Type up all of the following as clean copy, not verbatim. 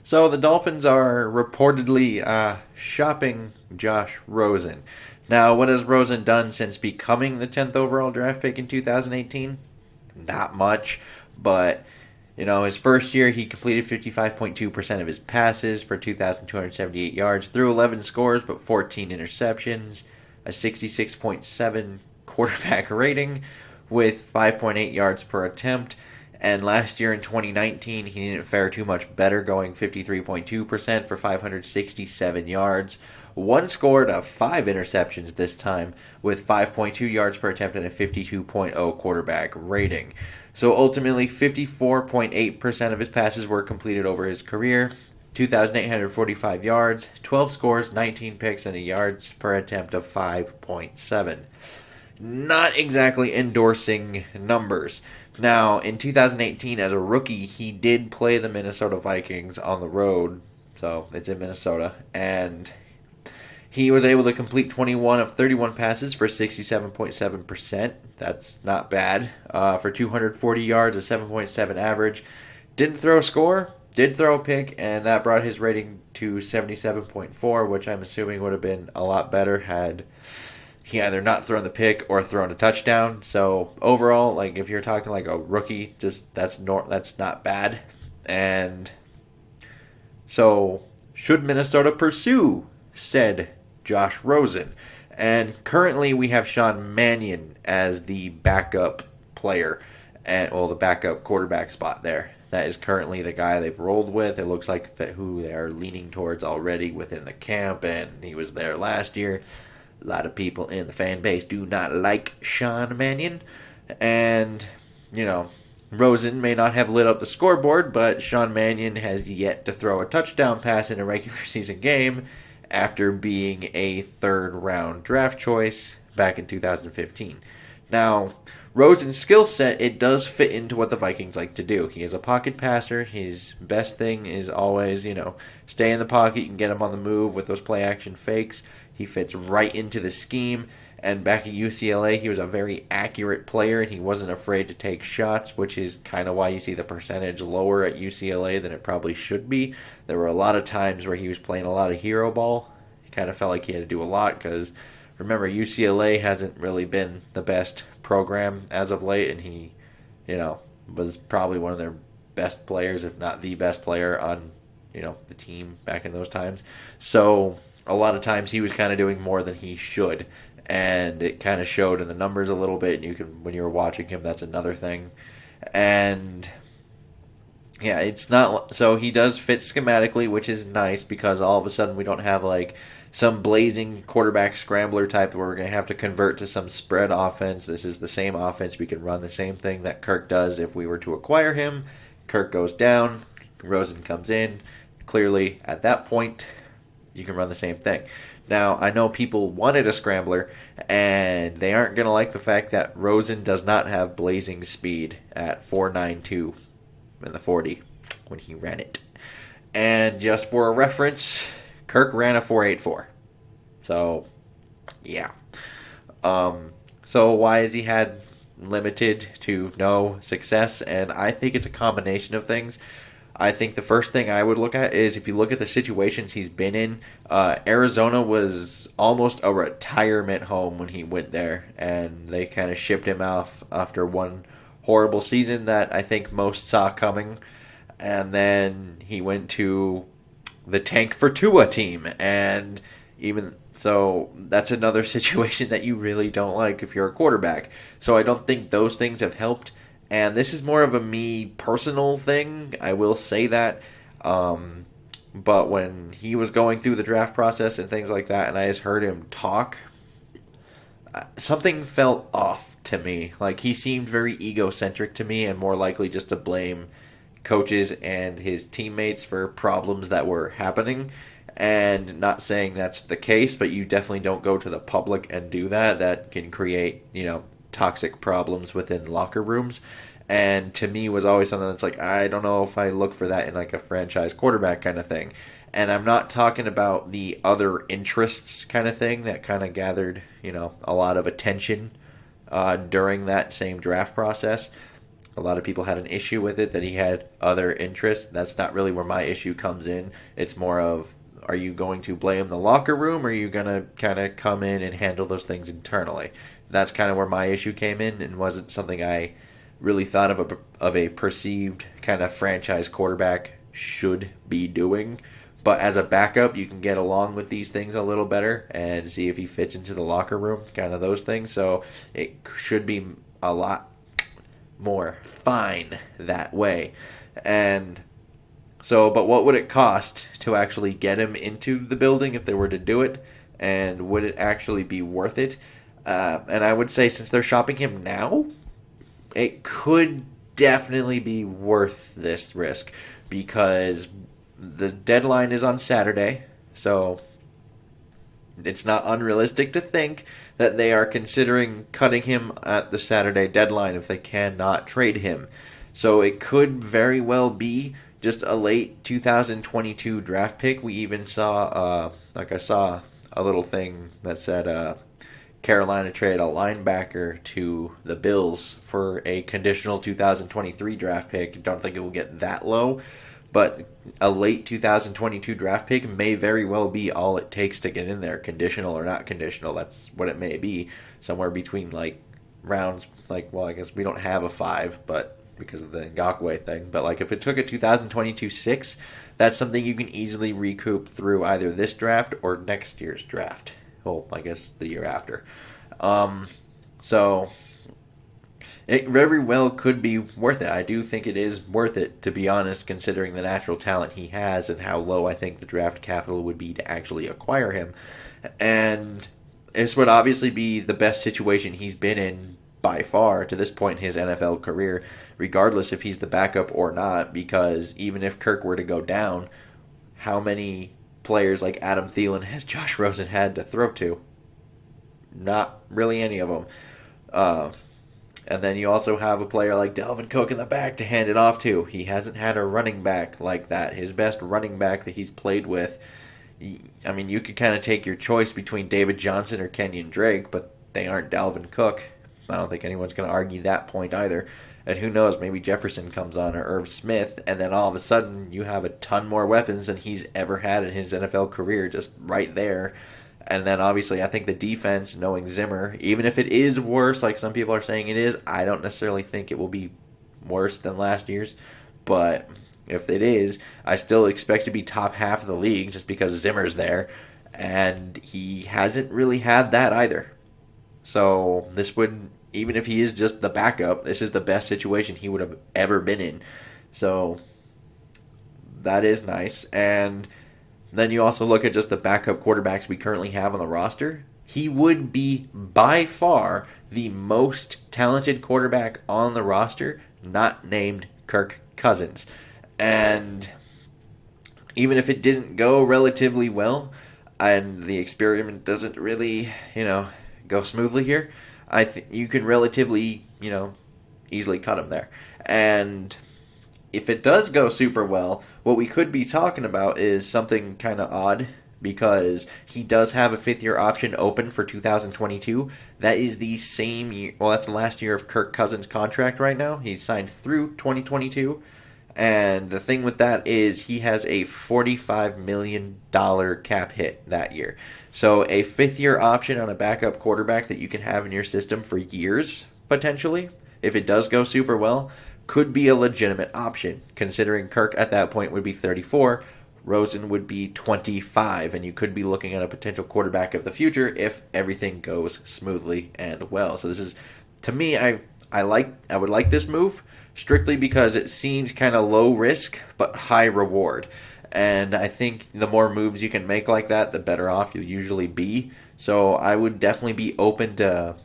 So the Dolphins are reportedly shopping Josh Rosen. Now, what has Rosen done since becoming the 10th overall draft pick in 2018? Not much, but his first year he completed 55.2% of his passes for 2,278 yards through 11 scores, but 14 interceptions, a 66.7 quarterback rating with 5.8 yards per attempt. And last year in 2019, he didn't fare too much better, going 53.2% for 567 yards. One scored of 5 interceptions this time, with 5.2 yards per attempt and a 52.0 quarterback rating. So ultimately, 54.8% of his passes were completed over his career, 2,845 yards, 12 scores, 19 picks, and a yards per attempt of 5.7. Not exactly endorsing numbers. Now, in 2018, as a rookie, he did play the Minnesota Vikings on the road, so it's in Minnesota, and he was able to complete 21 of 31 passes for 67.7%. That's not bad. For 240 yards, a 7.7 average. Didn't throw a score, did throw a pick, and that brought his rating to 77.4, which I'm assuming would have been a lot better had he either not thrown the pick or thrown a touchdown. So overall, like if you're talking like a rookie, just that's not bad. And so should Minnesota pursue said Josh Rosen? And currently we have Sean Mannion as the backup player and the backup quarterback spot there. That is currently the guy they've rolled with. It looks like who they are leaning towards already within the camp, and he was there last year. A lot of people in the fan base do not like Sean Mannion. And, Rosen may not have lit up the scoreboard, but Sean Mannion has yet to throw a touchdown pass in a regular season game after being a third round draft choice back in 2015. Now, Rosen's skill set, it does fit into what the Vikings like to do. He is a pocket passer. His best thing is always, stay in the pocket and get him on the move with those play action fakes. He fits right into the scheme. And back at UCLA, he was a very accurate player, and he wasn't afraid to take shots, which is kind of why you see the percentage lower at UCLA than it probably should be. There were a lot of times where he was playing a lot of hero ball. He kind of felt like he had to do a lot because, remember, UCLA hasn't really been the best program as of late, and he, was probably one of their best players, if not the best player on, the team back in those times. So a lot of times he was kind of doing more than he should, and it kind of showed in the numbers a little bit. And you can, when you were watching him, that's another thing. And yeah, it's not so he does fit schematically, which is nice because all of a sudden we don't have like some blazing quarterback scrambler type where we're going to have to convert to some spread offense. This is the same offense. We can run the same thing that Kirk does if we were to acquire him. Kirk goes down, Rosen comes in. Clearly, at that point, you can run the same thing. Now, I know people wanted a scrambler, and they aren't going to like the fact that Rosen does not have blazing speed at 4.92 in the 40 when he ran it. And just for a reference, Kirk ran a 4.84. So, yeah. So why has he had limited to no success? And I think it's a combination of things. I think the first thing I would look at is if you look at the situations he's been in, Arizona was almost a retirement home when he went there, and they kind of shipped him off after one horrible season that I think most saw coming. And then he went to the tank for Tua team, and even so, that's another situation that you really don't like if you're a quarterback. So I don't think those things have helped. And this is more of a me personal thing, I will say that. But when he was going through the draft process and things like that, and I just heard him talk, something felt off to me. Like, he seemed very egocentric to me and more likely just to blame coaches and his teammates for problems that were happening. And not saying that's the case, but you definitely don't go to the public and do that. That can create, toxic problems within locker rooms. And to me was always something that's like, I don't know if I look for that in like a franchise quarterback kind of thing. And I'm not talking about the other interests kind of thing that kind of gathered, a lot of attention during that same draft process. A lot of people had an issue with it that he had other interests. That's not really where my issue comes in. It's more of, are you going to blame the locker room, or are you going to kind of come in and handle those things internally? That's kind of where my issue came in, and wasn't something I really thought of a perceived kind of franchise quarterback should be doing. But as a backup, you can get along with these things a little better and see if he fits into the locker room, kind of those things. So it should be a lot more fine that way. And so, but what would it cost to actually get him into the building if they were to do it? And would it actually be worth it? And I would say, since they're shopping him now, it could definitely be worth this risk, because the deadline is on Saturday. So it's not unrealistic to think that they are considering cutting him at the Saturday deadline if they cannot trade him. So it could very well be just a late 2022 draft pick. We even saw, I saw a little thing that said Carolina traded a linebacker to the Bills for a conditional 2023 draft pick. Don't think it will get that low, but a late 2022 draft pick may very well be all it takes to get in there, conditional or not conditional. That's what it may be, somewhere between like rounds, like, well, I guess we don't have a 5, but because of the Ngakoue thing, but like if it took a 2022 6, that's something you can easily recoup through either this draft or next year's draft. Well, I guess the year after. So it very well could be worth it. I do think it is worth it, to be honest, considering the natural talent he has and how low I think the draft capital would be to actually acquire him. And this would obviously be the best situation he's been in by far to this point in his NFL career, regardless if he's the backup or not, because even if Kirk were to go down, how many players like Adam Thielen has Josh Rosen had to throw to? Not really any of them. And then you also have a player like Dalvin Cook in the back to hand it off to. He hasn't had a running back like that. His best running back that he's played with, I mean, you could kind of take your choice between David Johnson or Kenyon Drake, but they aren't Dalvin Cook. I don't think anyone's going to argue that point either. And who knows, maybe Jefferson comes on, or Irv Smith, and then all of a sudden you have a ton more weapons than he's ever had in his NFL career, just right there. And then obviously I think the defense, knowing Zimmer, even if it is worse, like some people are saying it is, I don't necessarily think it will be worse than last year's. But if it is, I still expect to be top half of the league just because Zimmer's there. And he hasn't really had that either. So this would, even if he is just the backup, this is the best situation he would have ever been in. So that is nice. And then you also look at just the backup quarterbacks we currently have on the roster. He would be by far the most talented quarterback on the roster, not named Kirk Cousins. And even if it didn't go relatively well, and the experiment doesn't really, go smoothly here, I think you can relatively, easily cut him there. And if it does go super well, what we could be talking about is something kind of odd, because he does have a 5th-year option open for 2022. That is the same year. Well, that's the last year of Kirk Cousins' contract right now. He's signed through 2022. And the thing with that is he has a $45 million cap hit that year. So a 5th-year option on a backup quarterback that you can have in your system for years, potentially, if it does go super well, could be a legitimate option, considering Kirk at that point would be 34, Rosen would be 25, and you could be looking at a potential quarterback of the future if everything goes smoothly and well. So this is, to me, I would like this move, strictly because it seems kind of low risk but high reward. And I think the more moves you can make like that, the better off you'll usually be. So I would definitely be open to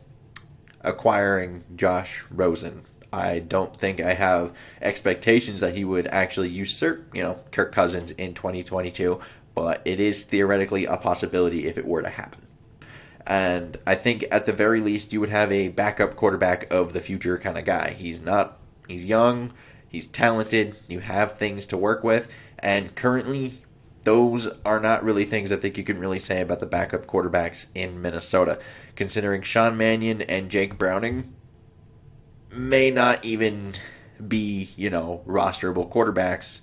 acquiring Josh Rosen. I don't think I have expectations that he would actually usurp, Kirk Cousins in 2022, but it is theoretically a possibility if it were to happen. And I think at the very least you would have a backup quarterback of the future kind of guy. He's young, he's talented, you have things to work with, and currently those are not really things I think you can really say about the backup quarterbacks in Minnesota, considering Sean Mannion and Jake Browning may not even be, rosterable quarterbacks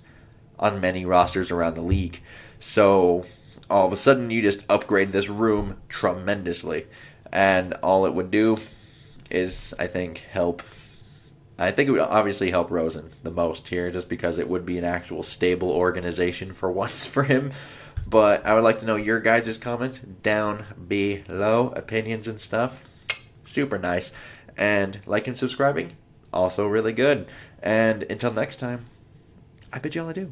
on many rosters around the league. So all of a sudden, you just upgrade this room tremendously. And all it would do is, I think, help. I think it would obviously help Rosen the most here, just because it would be an actual stable organization for once for him. But I would like to know your guys' comments down below, opinions and stuff. Super nice. And liking and subscribing, also really good. And until next time, I bid you all adieu.